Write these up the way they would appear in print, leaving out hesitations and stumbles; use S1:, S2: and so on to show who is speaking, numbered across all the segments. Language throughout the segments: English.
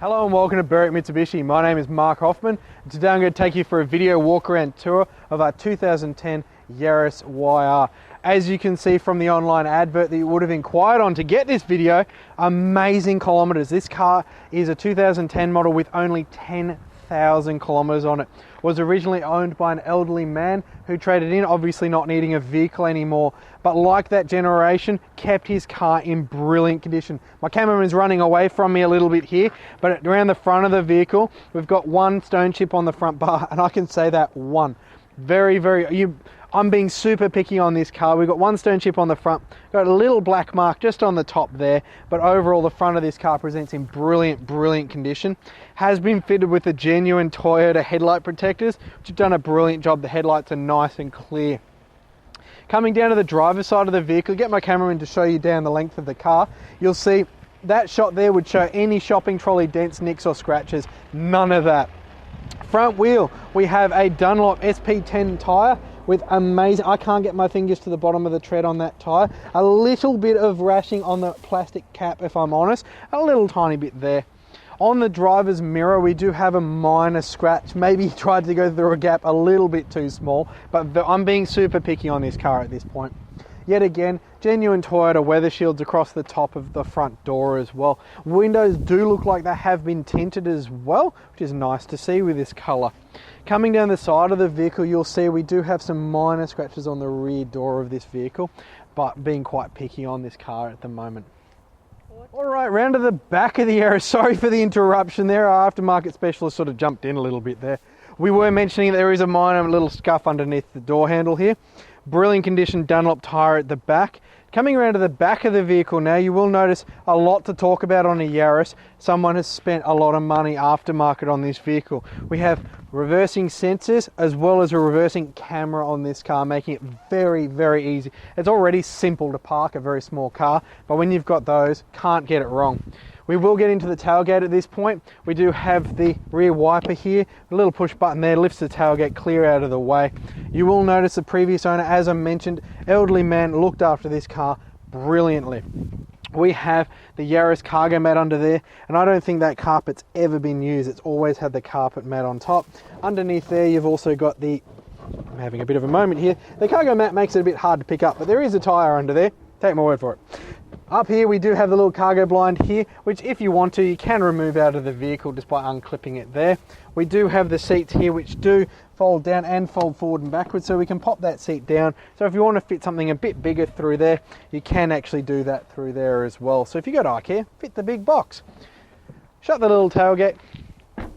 S1: Hello and welcome to Berwick Mitsubishi. My name is Mark Hoffman and today I'm going to take you for a video walk around tour of our 2010 Yaris YR. As you can see from the online advert that you would have inquired on to get this video, amazing kilometers. This car is a 2010 model with only 10,000 kilometers on it. Was originally owned by an elderly man who traded in, obviously not needing a vehicle anymore, but like that generation, kept his car in brilliant condition. My cameraman's running away from me a little bit here, but around the front of the vehicle, we've got one stone chip on the front bar, and I can say that one. I'm being super picky on this car. We've got one stone chip on the front, got a little black mark just on the top there, but overall the front of this car presents in brilliant condition. Has been fitted with the genuine Toyota headlight protectors, which have done a brilliant job. The headlights are nice and clear. Coming down to the driver's side of the vehicle, get my cameraman to show you down the length of the car. You'll see that shot there would show any shopping trolley dents, nicks or scratches. None of that. Front wheel, we have a Dunlop SP10 tyre with amazing, I can't get my fingers to the bottom of the tread on that tyre. A little bit of rashing on the plastic cap if I'm honest, a little tiny bit there. On the driver's mirror we do have a minor scratch, maybe tried to go through a gap a little bit too small, but I'm being super picky on this car at this point. Yet again, genuine Toyota weather shields across the top of the front door as well. Windows do look like they have been tinted as well, which is nice to see with this colour. Coming down the side of the vehicle, you'll see we do have some minor scratches on the rear door of this vehicle, but being quite picky on this car at the moment. Alright, round to the back of the Yaris. Sorry for the interruption there, our aftermarket specialist sort of jumped in a little bit there. We were mentioning there is a minor little scuff underneath the door handle here. Brilliant condition Dunlop tyre at the back. Coming around to the back of the vehicle now, you will notice a lot to talk about on a Yaris. Someone has spent a lot of money aftermarket on this vehicle. We have reversing sensors as well as a reversing camera on this car, making it very easy. It's already simple to park a very small car, but when you've got those, can't get it wrong. We will get into the tailgate at this point. We do have the rear wiper here, a little push button there, lifts the tailgate clear out of the way. You will notice the previous owner, as I mentioned, elderly man, looked after this car brilliantly. We have the Yaris cargo mat under there, and I don't think that carpet's ever been used. It's always had the carpet mat on top. Underneath there, you've also got the, I'm having a bit of a moment here, the cargo mat makes it a bit hard to pick up, but there is a tyre under there. Take my word for it. Up here we do have the little cargo blind here, which if you want to, you can remove out of the vehicle just by unclipping it there. We do have the seats here which do fold down and fold forward and backwards, so we can pop that seat down. So if you want to fit something a bit bigger through there, you can actually do that through there as well. So if you go to IKEA, fit the big box. Shut the little tailgate,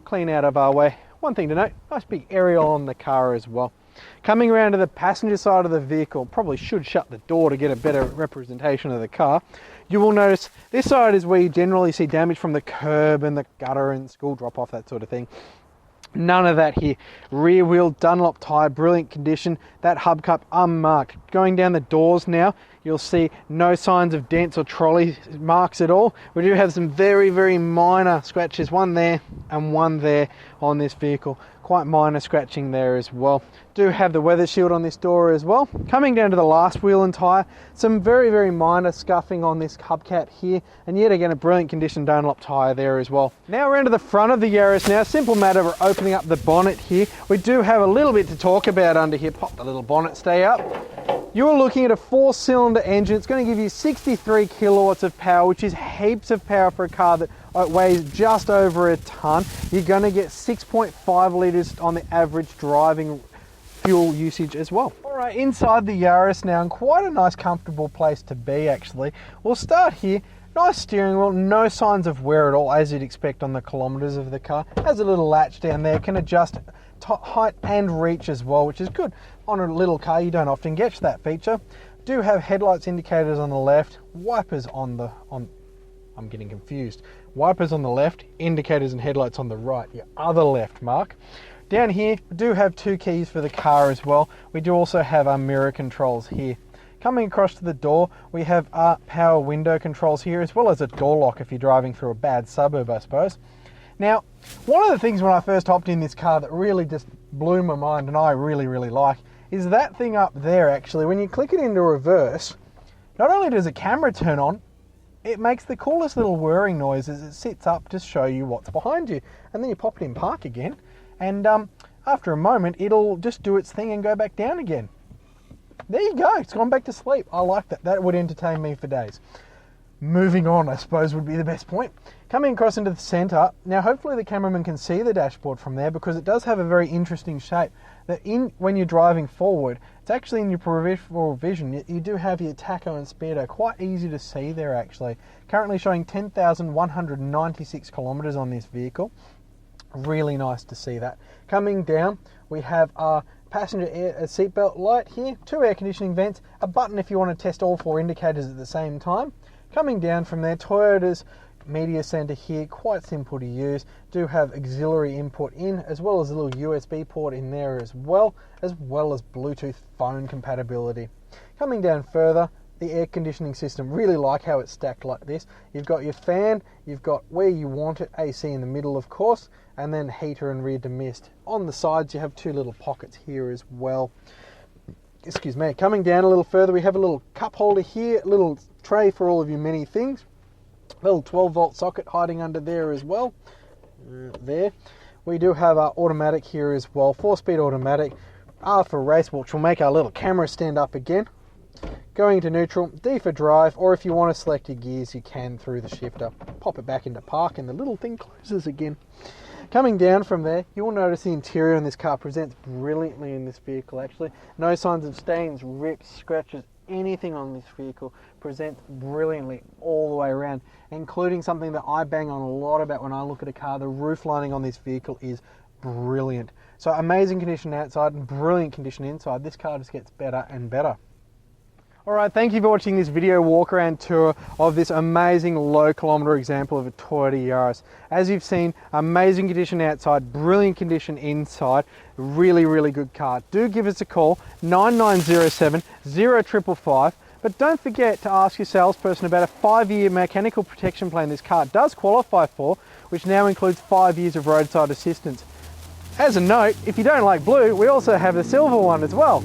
S1: clean out of our way. One thing to note, nice big aerial on the car as well. Coming around to the passenger side of the vehicle, probably should shut the door to get a better representation of the car. You will notice this side is where you generally see damage from the curb and the gutter and school drop off, that sort of thing. None of that here. Rear wheel Dunlop tyre, brilliant condition. That hubcap unmarked. Going down the doors now, you'll see no signs of dents or trolley marks at all. We do have some very minor scratches, one there and one there on this vehicle. Quite minor scratching there as well. Do have the weather shield on this door as well. Coming down to the last wheel and tyre, some very minor scuffing on this hubcap here, and yet again a brilliant condition Dunlop tyre there as well. Now around to the front of the Yaris now, simple matter of opening up the bonnet here. We do have a little bit to talk about under here. Pop the little bonnet stay up. You're looking at a 4-cylinder engine. It's going to give you 63 kilowatts of power, which is heaps of power for a car that weighs just over a ton. You're going to get 6.5 litres on the average driving fuel usage as well. Alright, inside the Yaris now, and quite a nice comfortable place to be actually. We'll start here. Nice steering wheel, no signs of wear at all as you'd expect on the kilometres of the car. Has a little latch down there, can adjust height and reach as well, which is good. On a little car you don't often get that feature. Do have headlights indicators on the left, wipers on the, I'm getting confused. Wipers on the left, indicators and headlights on the right, your other left, Mark. Down here, we do have 2 keys for the car as well. We do also have our mirror controls here. Coming across to the door, we have our power window controls here, as well as a door lock if you're driving through a bad suburb, I suppose. Now, one of the things when I first hopped in this car that really just blew my mind and I really like, is that thing up there actually. When you click it into reverse, not only does the camera turn on, it makes the coolest little whirring noise as it sits up to show you what's behind you. And then you pop it in park again, and after a moment, it'll just do its thing and go back down again. There you go, it's gone back to sleep. I like that. That would entertain me for days. Moving on, I suppose, would be the best point. Coming across into the center, now hopefully the cameraman can see the dashboard from there, because it does have a very interesting shape that when you're driving forward, it's actually in your peripheral vision. You do have your tacho and speedo quite easy to see there actually. Currently showing 10,196 kilometers on this vehicle. Really nice to see that. Coming down, we have our passenger seatbelt light here, 2 air conditioning vents, a button if you want to test all 4 indicators at the same time. Coming down from there, Toyota's media center here, quite simple to use. Do have auxiliary input in, as well as a little USB port in there as well as Bluetooth phone compatibility. Coming down further, the air conditioning system, really like how it's stacked like this. You've got your fan, you've got where you want it, AC in the middle of course, and then heater and rear demist. On the sides you have 2 little pockets here as well. Excuse me. Coming down a little further, we have a little cup holder here, a little tray for all of your many things. A little 12-volt socket hiding under there as well. There. We do have our automatic here as well, 4-speed automatic. R for race, which will make our little camera stand up again. Going to neutral, D for drive, or if you want to select your gears, you can through the shifter. Pop it back into park and the little thing closes again. Coming down from there, you'll notice the interior in this car presents brilliantly in this vehicle actually. No signs of stains, rips, scratches, anything on this vehicle presents brilliantly all the way around, including something that I bang on a lot about when I look at a car. The roof lining on this vehicle is brilliant. So amazing condition outside and brilliant condition inside. This car just gets better and better. Alright, thank you for watching this video walk around tour of this amazing low kilometer example of a Toyota Yaris. As you've seen, amazing condition outside, brilliant condition inside, really good car. Do give us a call, 9907 0555, but don't forget to ask your salesperson about a 5-year mechanical protection plan this car does qualify for, which now includes 5 years of roadside assistance. As a note, if you don't like blue, we also have the silver one as well.